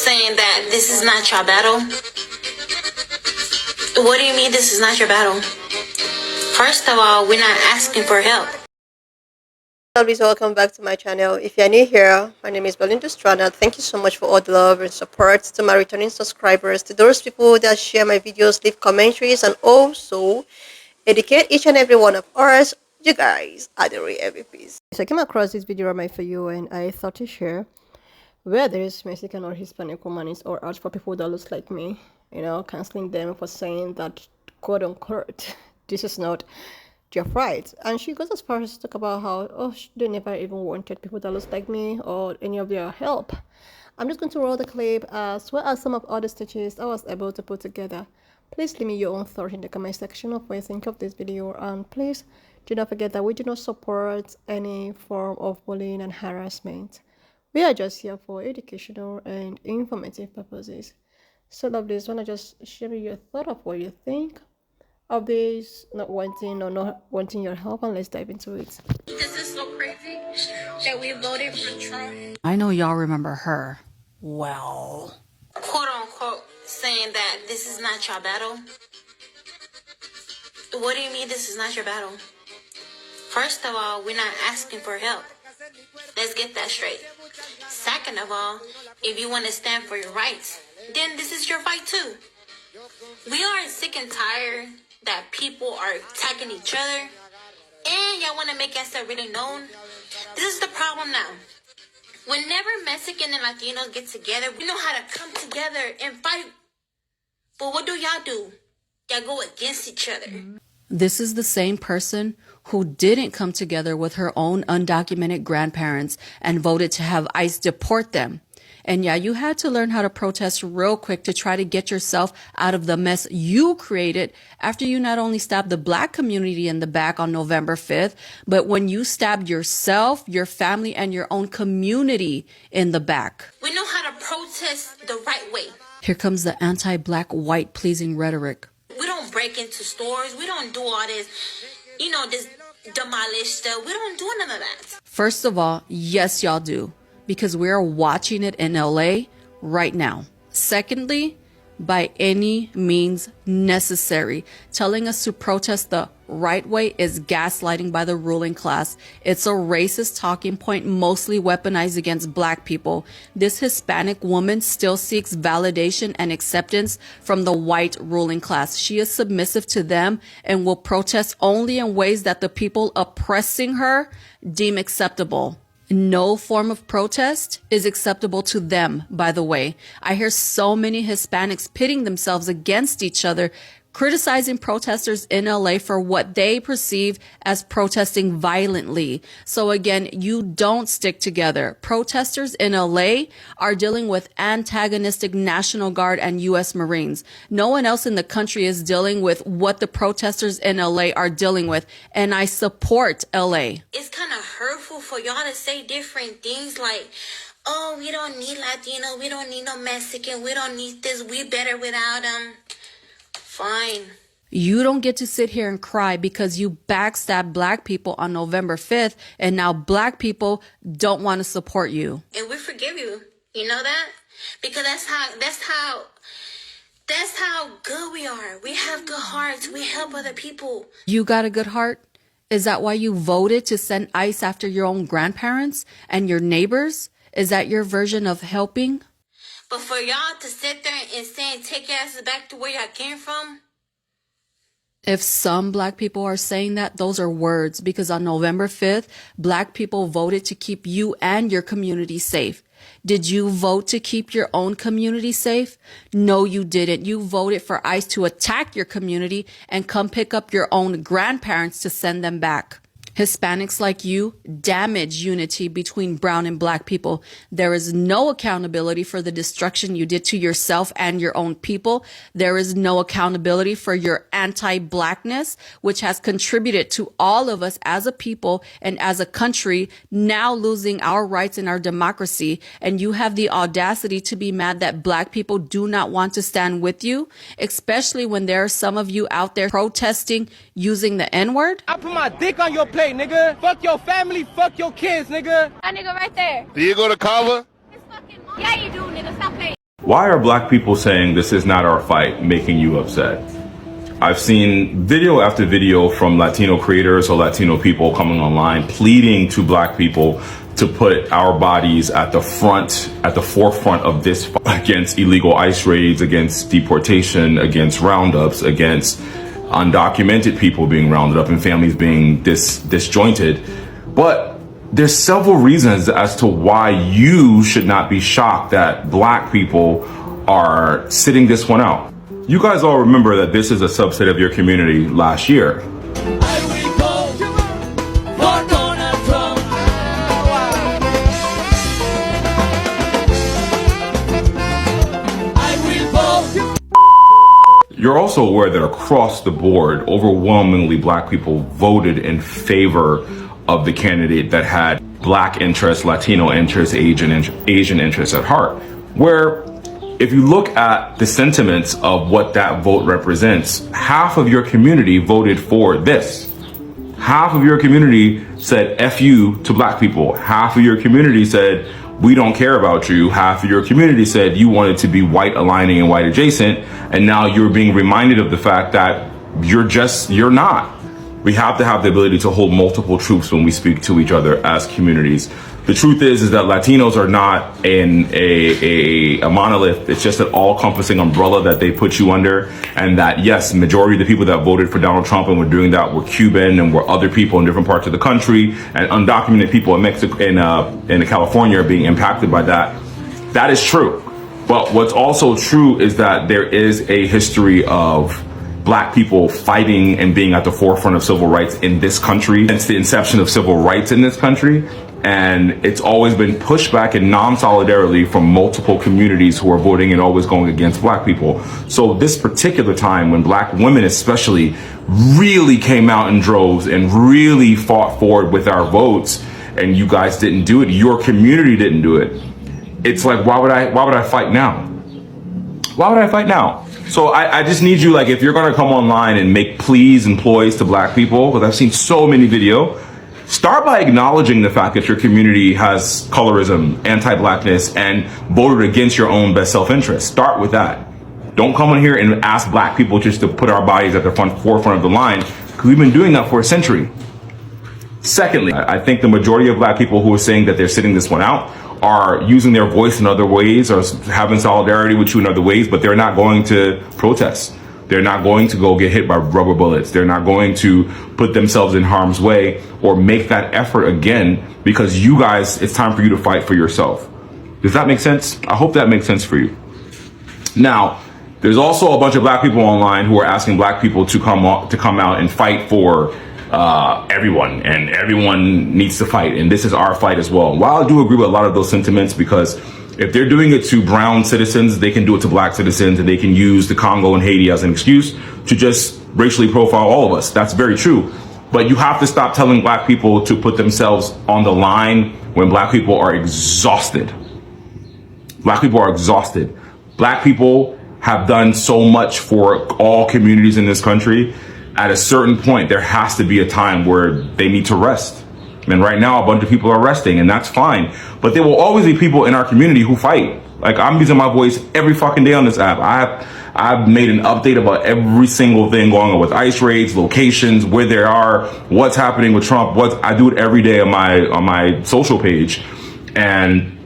saying that this is not your battle. What do you mean this is not your battle? First of all, we're not asking for help. Please welcome back to my channel. If you're new here, my name is Belinda Strana. Thank you so much for all the love and support. To my returning subscribers, to those people that share my videos, leave commentaries, and also educate each and every one of us. You guys are the real MVPs. So I came across this video on my For You, and I thought to share where there is Mexican or Hispanic woman is or out for people that looks like me, canceling them for saying that, quote unquote, this is not your right. And she goes as far as to talk about how they never even wanted people that looks like me or any of their help. I'm just going to roll the clip as well as some of other stitches I was able to put together. Please leave me your own thoughts in the comment section of what you think of this video, and please do not forget that we do not support any form of bullying and harassment. We are just here for educational and informative purposes. So lovelies, wanna just share your thought of what you think of this not wanting your help, and let's dive into it. This is so crazy that we voted for Trump. I know y'all remember her well. Quote unquote saying that this is not your battle. What do you mean this is not your battle? First of all, we're not asking for help. Let's get that straight. Second of all, if you want to stand for your rights, then this is your fight too. We are sick and tired that people are attacking each other, and y'all want to make yourself really known. This is the problem now. Whenever Mexican and Latinos get together, we know how to come together and fight. But what do y'all do? Y'all go against each other. This is the same person who didn't come together with her own undocumented grandparents and voted to have ICE deport them. And yeah, you had to learn how to protest real quick to try to get yourself out of the mess you created after you not only stabbed the Black community in the back on November 5th, but when you stabbed yourself, your family, and your own community in the back. We know how to protest the right way. Here comes the anti-Black, white-pleasing rhetoric. We don't break into stores. We don't do all this, this demolish stuff. We don't do none of that. First of all, yes, y'all do, because we're watching it in LA right now. Secondly, by any means necessary, telling us to protest the right way is gaslighting by the ruling class. It's a racist talking point mostly weaponized against Black people. This Hispanic woman still seeks validation and acceptance from the white ruling class. She is submissive to them and will protest only in ways that the people oppressing her deem acceptable. No form of protest is acceptable to them, by the way. I hear so many Hispanics pitting themselves against each other, criticizing protesters in LA for what they perceive as protesting violently. So again, you don't stick together. Protesters in LA are dealing with antagonistic National Guard and U.S. Marines. No one else in the country is dealing with what the protesters in LA are dealing with, and I support LA. It's kind of hurtful for y'all to say different things like, oh, we don't need Latino, we don't need no Mexican, we don't need this, we better without them. Fine. You don't get to sit here and cry because you backstabbed Black people on November 5th, and now Black people don't want to support you. And we forgive you. You know that? Because that's how good we are. We have good hearts. We help other people. You got a good heart? Is that why you voted to send ICE after your own grandparents and your neighbors? Is that your version of helping? But for y'all to sit there and say, take your asses back to where y'all came from. If some Black people are saying that, those are words, because on November 5th, Black people voted to keep you and your community safe. Did you vote to keep your own community safe? No, you didn't. You voted for ICE to attack your community and come pick up your own grandparents to send them back. Hispanics like you damage unity between brown and Black people. There is no accountability for the destruction you did to yourself and your own people. There is no accountability for your anti-Blackness, which has contributed to all of us as a people and as a country now losing our rights and our democracy. And you have the audacity to be mad that Black people do not want to stand with you, especially when there are some of you out there protesting using the N-word. I put my dick on your plate, nigga. Fuck your family, fuck your kids, nigga. That nigga right there. Do you go to Kava? His fucking mom. Yeah, you do, nigga. Stop playing. Why are black people saying this is not our fight making you upset? I've seen video after video from Latino creators or Latino people coming online pleading to black people to put our bodies at the forefront of this fight against illegal ICE raids, against deportation, against roundups, against undocumented people being rounded up and families being disjointed. But there's several reasons as to why you should not be shocked that black people are sitting this one out. You guys all remember that this is a subset of your community last year. You're also aware that across the board, overwhelmingly black people voted in favor of the candidate that had black interests, Latino interests, Asian interests at heart. Where if you look at the sentiments of what that vote represents, half of your community voted for this. Half of your community said F you to black people. Half of your community said we don't care about you. Half of your community said you wanted to be white aligning and white adjacent, and now you're being reminded of the fact that you're not. We have to have the ability to hold multiple truths when we speak to each other as communities. The truth is that Latinos are not in a monolith. It's just an all-encompassing umbrella that they put you under, and that yes, majority of the people that voted for Donald Trump and were doing that were Cuban and were other people in different parts of the country, and undocumented people in Mexico, in California are being impacted by that. That is true. But what's also true is that there is a history of black people fighting and being at the forefront of civil rights in this country since the inception of civil rights in this country. And it's always been pushback and non-solidarity from multiple communities who are voting and always going against black people. So this particular time when black women especially really came out in droves and really fought forward with our votes, and you guys didn't do it, your community didn't do it. It's like, why would I fight now? Why would I fight now? So I just need you, like, if you're gonna come online and make pleas and ploys to black people, because I've seen so many videos, start by acknowledging the fact that your community has colorism, anti-blackness, and voted against your own best self-interest. Start with that. Don't come in here and ask black people just to put our bodies at the forefront of the line, because we've been doing that for a century. Secondly, I think the majority of black people who are saying that they're sitting this one out are using their voice in other ways or having solidarity with you in other ways, but they're not going to protest. They're not going to go get hit by rubber bullets. They're not going to put themselves in harm's way or make that effort again, because you guys, it's time for you to fight for yourself. Does that make sense? I hope that makes sense for you. Now, there's also a bunch of black people online who are asking black people to come out and fight for everyone, and everyone needs to fight, and this is our fight as well. While I do agree with a lot of those sentiments, because if they're doing it to brown citizens, they can do it to black citizens, and they can use the Congo and Haiti as an excuse to just racially profile all of us. That's very true. But you have to stop telling black people to put themselves on the line when black people are exhausted. Black people are exhausted. Black people have done so much for all communities in this country. At a certain point, there has to be a time where they need to rest. And right now, a bunch of people are resting, and that's fine. But there will always be people in our community who fight. Like, I'm using my voice every fucking day on this app. I've made an update about every single thing going on with ICE raids, locations, where they are, what's happening with Trump. I do it every day on my social page, and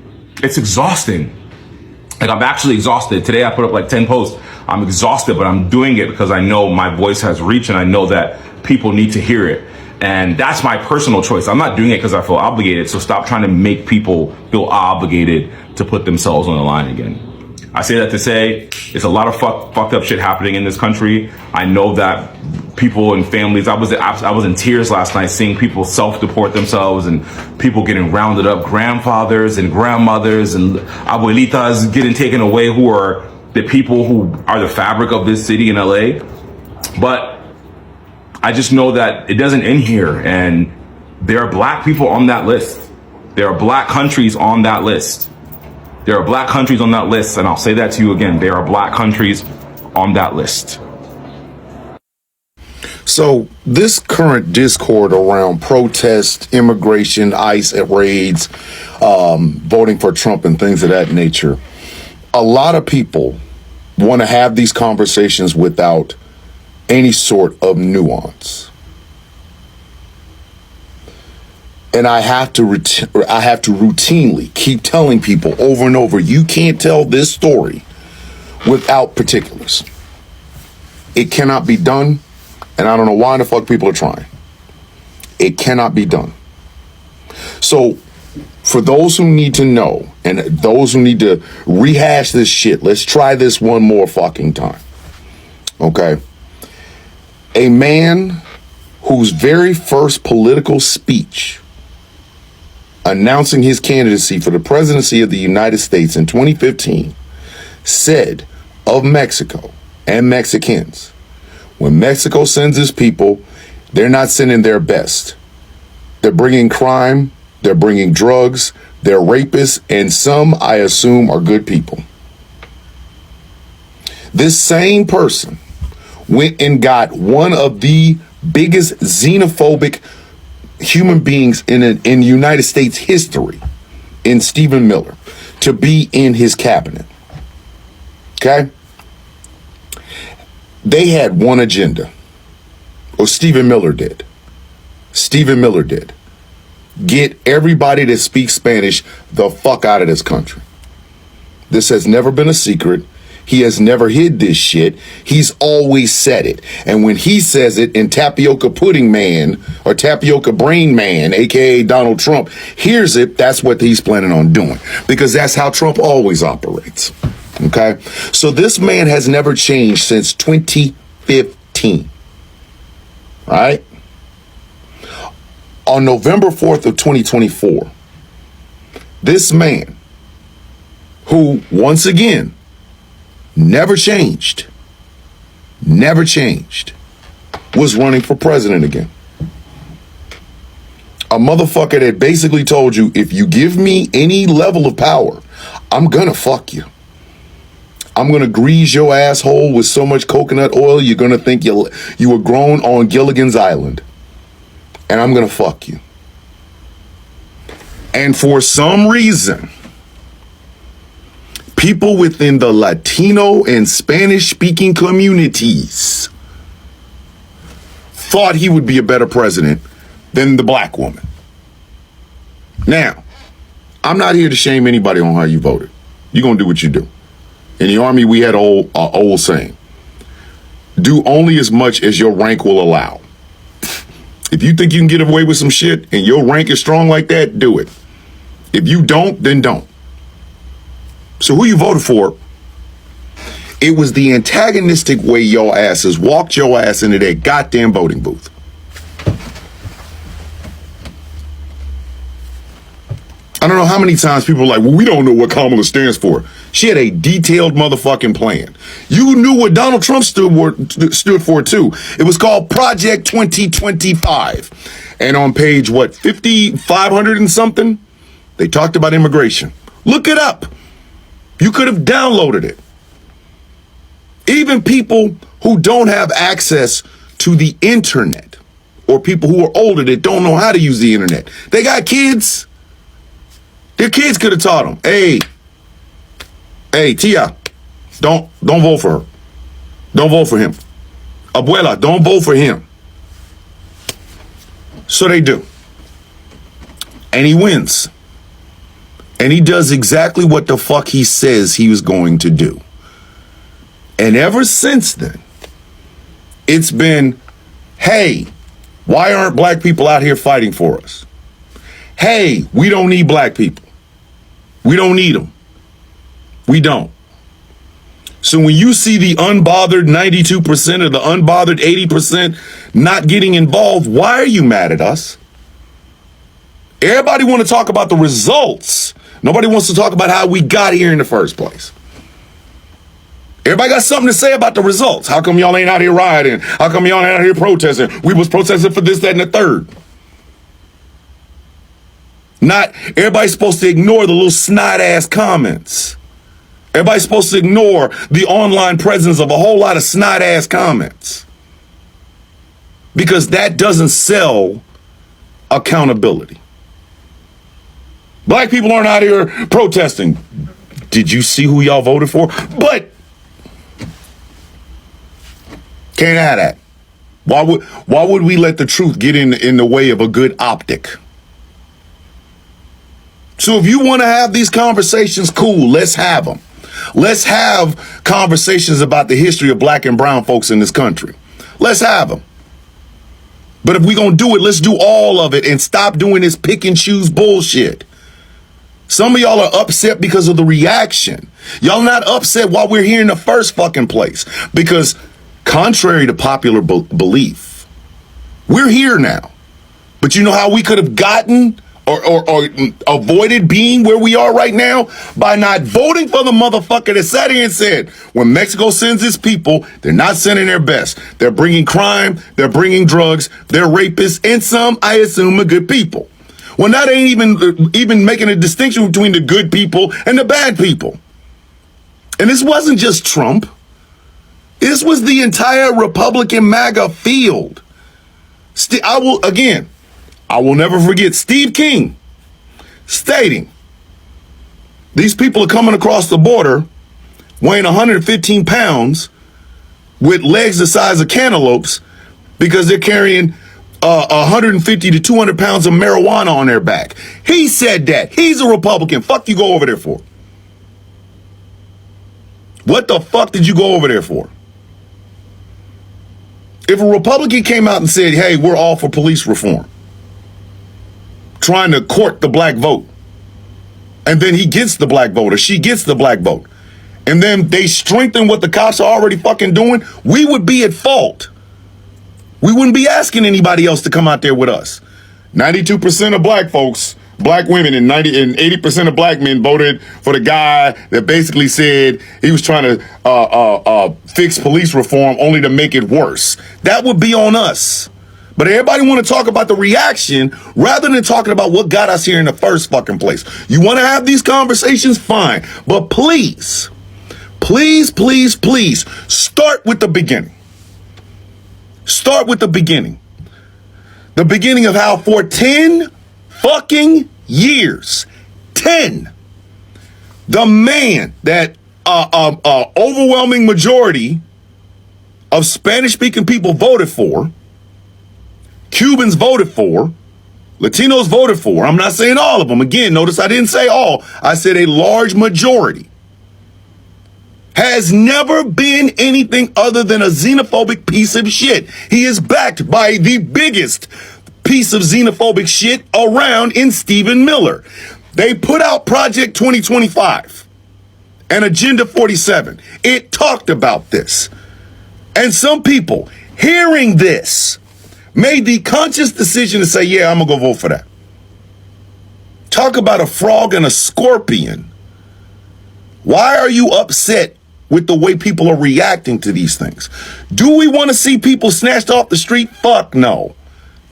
it's exhausting. Like, I'm actually exhausted. Today I put up like 10 posts. I'm exhausted, but I'm doing it because I know my voice has reach, and I know that people need to hear it. And that's my personal choice. I'm not doing it because I feel obligated. So stop trying to make people feel obligated to put themselves on the line again. I say that to say it's a lot of fucked up shit happening in this country. I know that people and families, I was in tears last night seeing people self-deport themselves and people getting rounded up, grandfathers and grandmothers and abuelitas getting taken away, who are the people who are the fabric of this city in LA. But I just know that it doesn't end here, and there are black people on that list. There are black countries on that list. There are black countries on that list, and I'll say that to you again. There are black countries on that list. So this current discord around protest, immigration, ICE raids, voting for Trump and things of that nature, a lot of people want to have these conversations without any sort of nuance. And I have to routinely keep telling people over and over, you can't tell this story without particulars. It cannot be done, and I don't know why the fuck people are trying. It cannot be done. So, for those who need to know, and those who need to rehash this shit, let's try this one more fucking time. Okay? A man whose very first political speech announcing his candidacy for the presidency of the United States in 2015 said of Mexico and Mexicans, when Mexico sends its people, they're not sending their best. They're bringing crime, they're bringing drugs, they're rapists, and some, I assume, are good people. This same person went and got one of the biggest xenophobic human beings in United States history, in Stephen Miller, to be in his cabinet. Okay? They had one agenda, or Stephen Miller did. Stephen Miller did. Get everybody that speaks Spanish the fuck out of this country. This has never been a secret. He has never hid this shit. He's always said it. And when he says it, and Tapioca Pudding Man or Tapioca Brain Man, aka Donald Trump, hears it, that's what he's planning on doing. Because that's how Trump always operates. Okay? So this man has never changed since 2015. Right? On November 4th of 2024, this man, who, once again, never changed, was running for president again. A motherfucker that basically told you, if you give me any level of power, I'm gonna fuck you. I'm gonna grease your asshole with so much coconut oil, you're gonna think you were grown on Gilligan's Island. And I'm gonna fuck you. And for some reason, people within the Latino and Spanish-speaking communities thought he would be a better president than the black woman. Now, I'm not here to shame anybody on how you voted. You're gonna do what you do. In the Army, we had an old saying, do only as much as your rank will allow. If you think you can get away with some shit and your rank is strong like that, do it. If you don't, then don't. So who you voted for? It was the antagonistic way your asses walked your ass into that goddamn voting booth. I don't know how many times people are like, well, we don't know what Kamala stands for. She had a detailed motherfucking plan. You knew what Donald Trump stood for too. It was called Project 2025. And on page, 500 and something, they talked about immigration. Look it up. You could have downloaded it. Even people who don't have access to the internet, or people who are older that don't know how to use the internet, they got kids. Their kids could have taught them, hey, Tia, don't vote for her. Don't vote for him. Abuela, don't vote for him. So they do. And he wins. And he does exactly what the fuck he says he was going to do. And ever since then, it's been, hey, why aren't black people out here fighting for us? Hey, we don't need black people. We don't need them. We don't. So when you see the unbothered 92% or the unbothered 80% not getting involved, why are you mad at us? Everybody want to talk about the results. Nobody wants to talk about how we got here in the first place. Everybody got something to say about the results. How come y'all ain't out here rioting? How come y'all ain't out here protesting? We was protesting for this, that, and the third. Not everybody's supposed to ignore the little snide ass comments. Everybody's supposed to ignore the online presence of a whole lot of snide ass comments. Because that doesn't sell accountability. Black people aren't out here protesting. did you see who y'all voted for? But can't have that. Why would we let the truth get in the way of a good optic? So if you want to have these conversations, cool, let's have them. Let's have conversations about the history of black and brown folks in this country. Let's have them. But if we're going to do it, let's do all of it and stop doing this pick and choose bullshit. Some of y'all are upset because of the reaction. Y'all not upset while we're here in the first fucking place. Because contrary to popular belief, we're here now. But you know how we could have gotten or avoided being where we are right now? By not voting for the motherfucker that sat here and said, when Mexico sends its people, they're not sending their best. They're bringing crime, they're bringing drugs, they're rapists, and some, I assume, are good people. Well, now they ain't even making a distinction between the good people and the bad people. And this wasn't just Trump. This was the entire Republican MAGA field. I will never forget Steve King stating, these people are coming across the border weighing 115 pounds with legs the size of cantaloupes because they're carrying 150 to 200 pounds of marijuana on their back. He said that. He's a Republican. Fuck you go over there for? What the fuck did you go over there for? If a Republican came out and said, hey, we're all for police reform, trying to court the black vote, and then he gets the black vote or she gets the black vote, and then they strengthen what the cops are already fucking doing, we would be at fault. We wouldn't be asking anybody else to come out there with us. 92% of black folks, black women, and 80% of black men voted for the guy that basically said he was trying to fix police reform only to make it worse. That would be on us. But everybody want to talk about the reaction rather than talking about what got us here in the first fucking place. You want to have these conversations? Fine. But please, please, please, please start with the beginning. Start with the beginning. The beginning of how for 10 fucking years, 10, the man that overwhelming majority of Spanish-speaking people voted for, Cubans voted for, Latinos voted for, I'm not saying all of them. Again, notice I didn't say all. I said a large majority, has never been anything other than a xenophobic piece of shit. He is backed by the biggest piece of xenophobic shit around in Stephen Miller. They put out Project 2025 and Agenda 47. It talked about this. And some people hearing this made the conscious decision to say, yeah, I'm gonna go vote for that. Talk about a frog and a scorpion. Why are you upset with the way people are reacting to these things? Do we want to see people snatched off the street? Fuck no.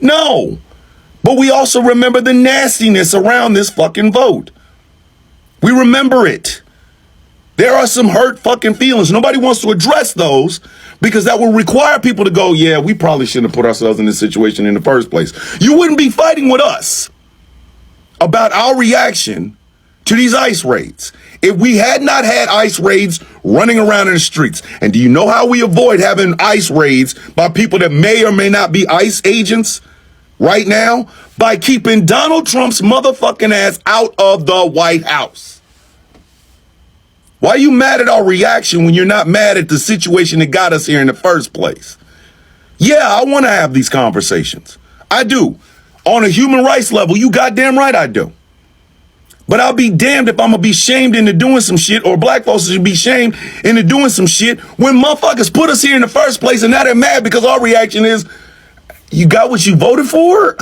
No. But we also remember the nastiness around this fucking vote. We remember it. There are some hurt fucking feelings. Nobody wants to address those because that will require people to go, yeah, we probably shouldn't have put ourselves in this situation in the first place. You wouldn't be fighting with us about our reaction to these ICE raids if we had not had ICE raids running around in the streets. And do you know how we avoid having ICE raids by people that may or may not be ICE agents right now? By keeping Donald Trump's motherfucking ass out of the White House. Why are you mad at our reaction when you're not mad at the situation that got us here in the first place? Yeah, I want to have these conversations. I do. On a human rights level, you goddamn right I do. But I'll be damned if I'm going to be shamed into doing some shit, or black folks should be shamed into doing some shit when motherfuckers put us here in the first place and now they're mad because our reaction is, you got what you voted for?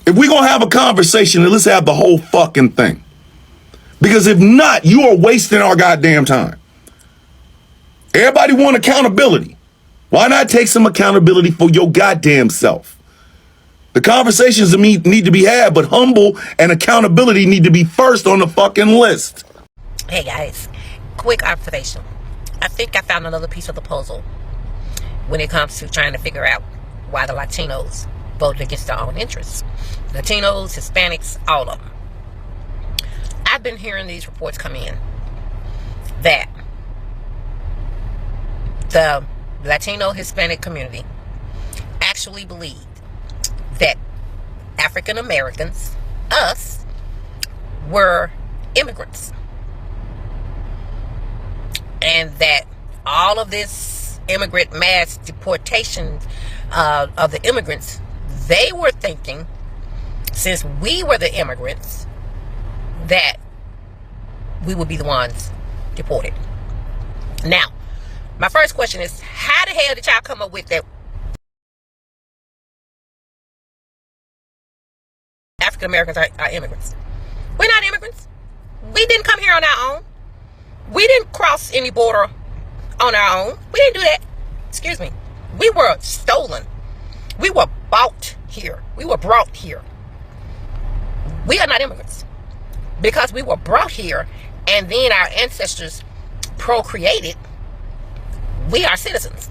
If we're going to have a conversation, then let's have the whole fucking thing. Because if not, you are wasting our goddamn time. Everybody want accountability. Why not take some accountability for your goddamn self? The conversations need to be had, but humble and accountability need to be first on the fucking list. Hey guys, quick observation. I think I found another piece of the puzzle when it comes to trying to figure out why the Latinos voted against their own interests. Latinos, Hispanics, all of them. I I've been hearing these reports come in that the Latino Hispanic community actually believed that African Americans, us, were immigrants, and that all of this immigrant mass deportation of the immigrants, they were thinking, since we were the immigrants, that we would be the ones deported. Now, my first question is, how the hell did y'all come up with that African Americans are immigrants? We're not immigrants. We didn't come here on our own. We didn't cross any border on our own. We didn't do that. Excuse me. We were stolen. We were bought here. We were brought here. We are not immigrants because we were brought here and then our ancestors procreated. We are citizens.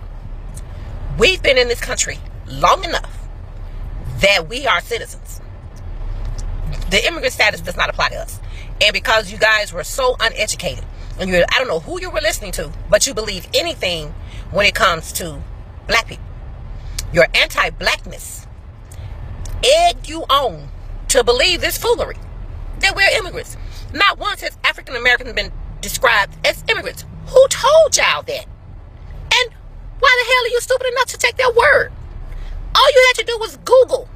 We've been in this country long enough that we are citizens. The immigrant status does not apply to us. And because you guys were so uneducated, and I don't know who you were listening to, but you believe anything when it comes to black people. Your anti-blackness egged you on to believe this foolery, that we're immigrants. Not once has African Americans been described as immigrants. Who told y'all that? And why the hell are you stupid enough to take their word? All you had to do was Google.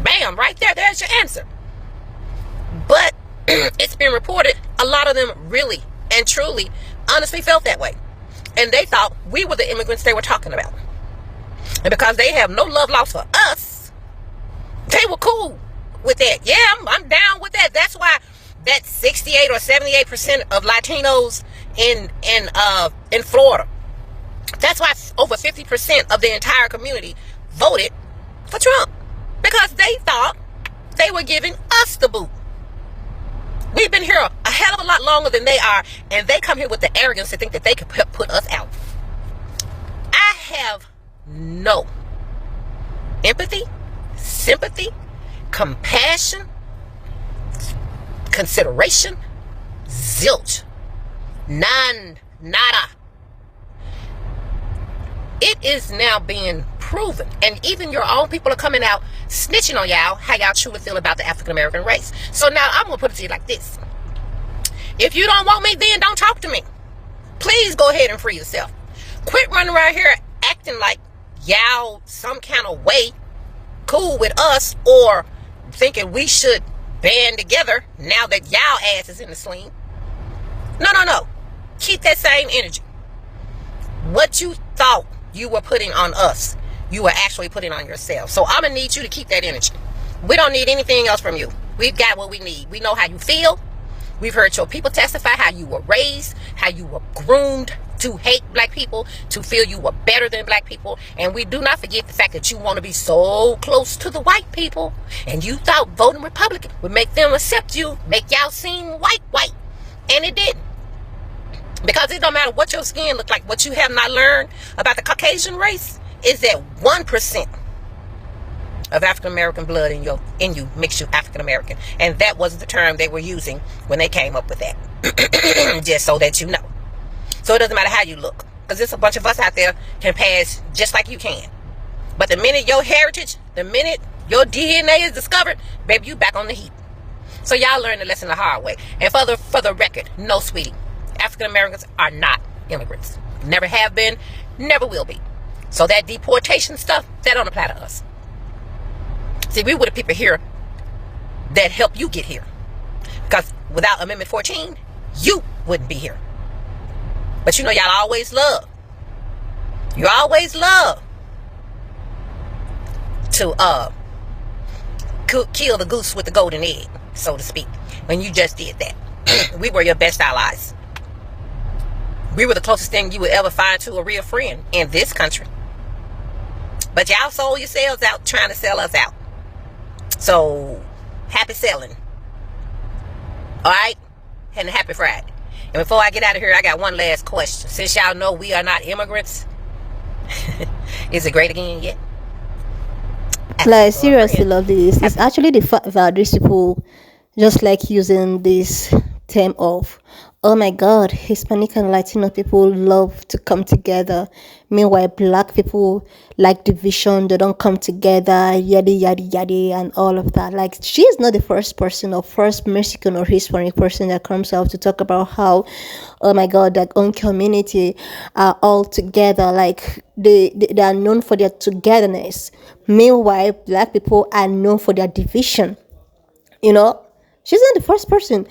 Bam, right there, there's your answer. But it's been reported a lot of them really and truly honestly felt that way. And they thought we were the immigrants they were talking about. And because they have no love lost for us, they were cool with that. Yeah, I'm down with that. That's why that 68 or 78% of Latinos in Florida, that's why over 50% of the entire community voted for Trump. Because they thought they were giving us the boot. We've been here a hell of a lot longer than they are, and they come here with the arrogance to think that they could put us out. I have no empathy, sympathy, compassion, consideration, zilch, none, nada. It is now being proven, and even your own people are coming out snitching on y'all how y'all truly feel about the African American race. So now I'm gonna put it to you like this: if you don't want me, then don't talk to me. Please go ahead and free yourself. Quit running around here acting like y'all some kind of way cool with us, or thinking we should band together now that y'all ass is in the sling. No. Keep that same energy. What you thought you were putting on us, you were actually putting on yourself. So I'm gonna need you to keep that energy. We don't need anything else from you. We've got what we need. We know how you feel. We've heard your people testify how you were raised, how you were groomed to hate black people, to feel you were better than black people. And we do not forget the fact that you want to be so close to the white people, and you thought voting Republican would make them accept you, make y'all seem white, and it didn't. Because it don't matter what your skin look like. What you have not learned about the Caucasian race is that 1% of African American blood in you makes you African American, and that wasn't the term they were using when they came up with that. Just so that you know. So it doesn't matter how you look, because there's a bunch of us out there can pass just like you can. But the minute your heritage, the minute your DNA is discovered, baby, you back on the heap. So y'all learn the lesson the hard way. And for the record, no, sweetie, African Americans are not immigrants. Never have been, never will be. So that deportation stuff, that don't apply to us. See, we were the people here that helped you get here. Because without Amendment 14, you wouldn't be here. But you know, y'all always love. You always love to kill the goose with the golden egg, so to speak. When you just did that. We were your best allies. We were the closest thing you would ever find to a real friend in this country. But y'all sold yourselves out trying to sell us out. So, happy selling. Alright? And happy Friday. And before I get out of here, I got one last question. Since y'all know we are not immigrants, is it great again yet? Like, seriously, love this. It's actually the fact that these people just like using this term of, oh my god, Hispanic and Latino people love to come together, meanwhile black people like division, they don't come together, yada yada yada, and all of that. Like, she's not the first person or first Mexican or Hispanic person that comes out to talk about how, oh my god, their own community are all together, like they are known for their togetherness, meanwhile black people are known for their division. you know she's not the first person.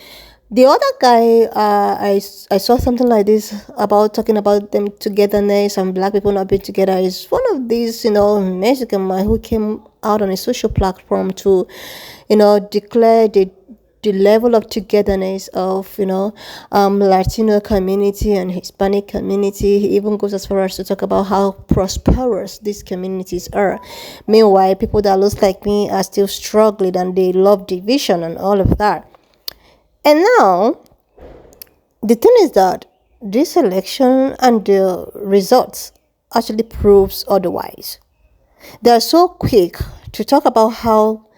The other guy, I saw something like this about talking about them togetherness and black people not being together, is one of these Mexican man who came out on a social platform to declare the level of togetherness of Latino community and Hispanic community. He even goes as far as to talk about how prosperous these communities are. Meanwhile, people that look like me are still struggling and they love division and all of that. And now, the thing is that this election and the results actually proves otherwise. They are so quick to talk about how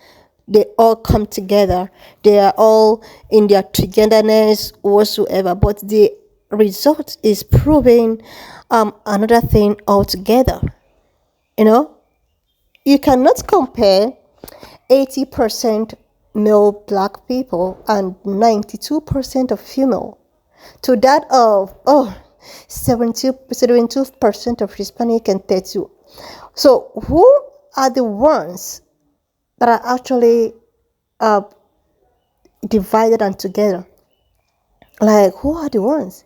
they all come together. They are all in their togetherness whatsoever. But the result is proving another thing altogether. You cannot compare 80% male black people and 92% of female to that of 72% of Hispanic and 30. So who are the ones that are actually divided and together? Like, who are the ones?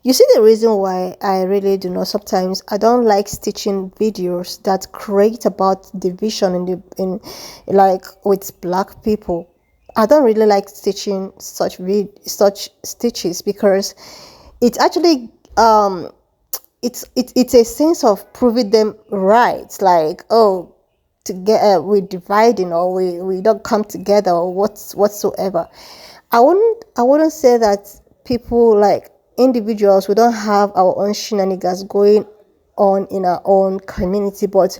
You see, the reason why I really do not, sometimes I don't like stitching videos that create about division in like with black people. I don't really like stitching such stitches, because it's actually it's a sense of proving them right. Like, oh, together we're dividing, or we don't come together, or whatsoever. I wouldn't say that people, like individuals, we don't have our own shenanigans going on in our own community, but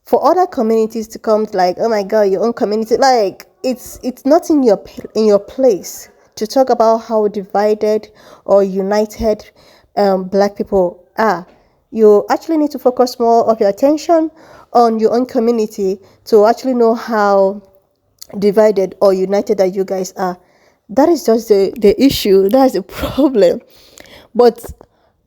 for other communities to come like, oh my god, your own community, like it's not in your place to talk about how divided or united black people are. You actually need to focus more of your attention on your own community to actually know how divided or united that you guys are. That is just the issue. That's the problem. But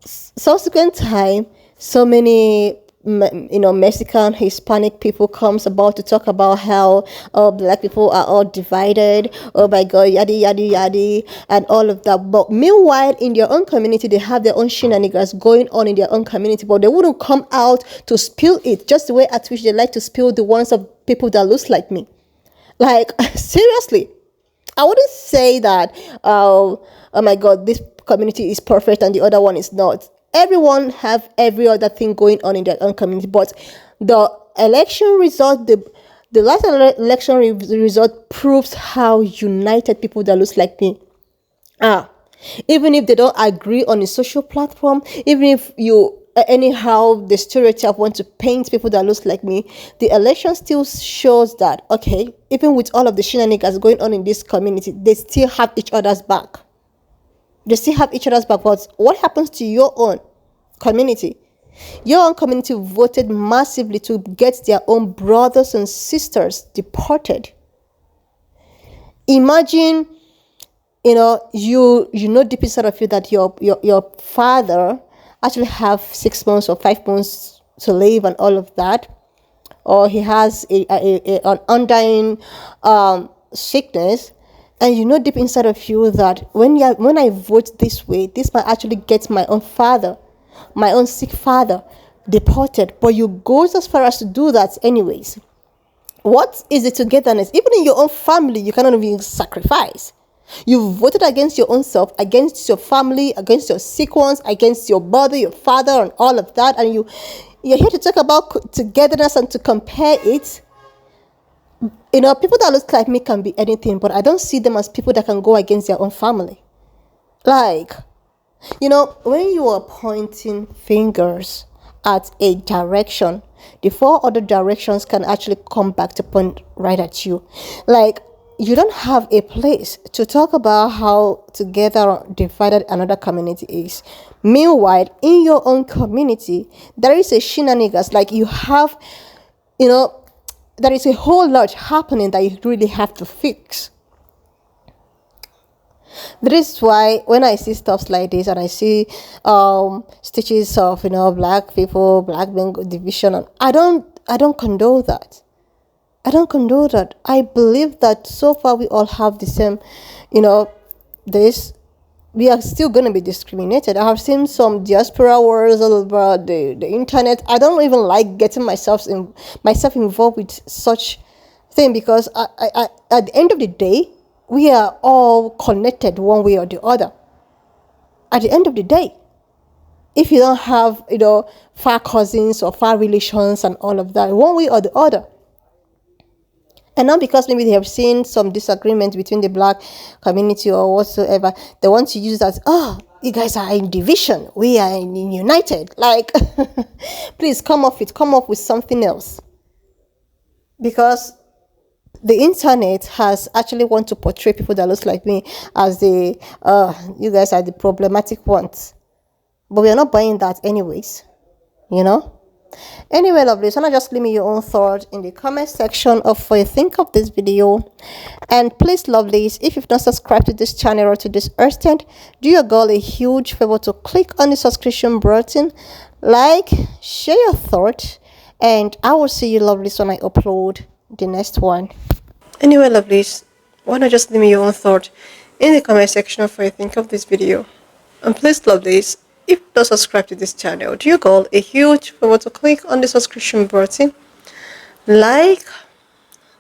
subsequent time, so many Mexican, Hispanic people comes about to talk about how black people are all divided. Oh my god, yada yada yada, and all of that. But meanwhile, in their own community, they have their own shenanigans going on in their own community, but they wouldn't come out to spill it, just the way at which they like to spill the ones of people that looks like me. Like, seriously. I wouldn't say that, oh my god, this community is perfect and the other one is not. Everyone have every other thing going on in their own community, but the election result, the last election result proves how united people that looks like me are. Even if they don't agree on a social platform, even if you anyhow the stereotype want to paint people that looks like me, the election still shows that, okay, even with all of the shenanigans going on in this community, they still have each other's back. But what happens to your own community? Your own community voted massively to get their own brothers and sisters deported. Imagine, you know deep inside of you that your father actually have 6 months or 5 months to live and all of that, or he has an undying sickness, and deep inside of you that when I vote this way, this might actually get my own sick father deported, but you go as far as to do that anyways. What is the togetherness? Even in your own family, you cannot even sacrifice. You voted against your own self, against your family, against your sick ones, against your mother, your father, and all of that. And you're here to talk about togetherness and to compare it. People that look like me can be anything, but I don't see them as people that can go against their own family. Like, when you are pointing fingers at a direction, the 4 other directions can actually come back to point right at you. Like, you don't have a place to talk about how together or divided another community is. Meanwhile, in your own community, there is a shenanigans. Like you have, you know, there is a whole lot happening that you really have to fix. That is why when I see stuff like this and I see stitches of black people, black men division, and I don't condone that. I don't condone that. I believe that so far we all have the same, this. We are still going to be discriminated. I have seen some diaspora wars all over the internet. I don't even like getting myself involved with such thing because I at the end of the day, we are all connected one way or the other. At the end of the day, if you don't have, far cousins or far relations and all of that, one way or the other. And not because maybe they have seen some disagreement between the black community or whatsoever, they want to use that, you guys are in division, we are in united. Like, please come up with something else. Because the internet has actually want to portray people that looks like me as you guys are the problematic ones. But we are not buying that anyways, Anyway, lovelies, wanna just leave me your own thought in the comment section of what you think of this video. And please, lovelies, if you've not subscribed to this channel or to this extent, do your girl a huge favor to click on the subscription button, like, share your thought, and I will see you, lovelies, when I upload the next one. Anyway, lovelies, wanna just leave me your own thought in the comment section of what you think of this video. And please, lovelies, if you don't subscribe to this channel, do you girl a huge favor to click on the subscription button, like,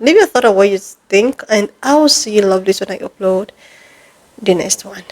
leave your thought on what you think, and I will see you, lovelies, when I upload the next one.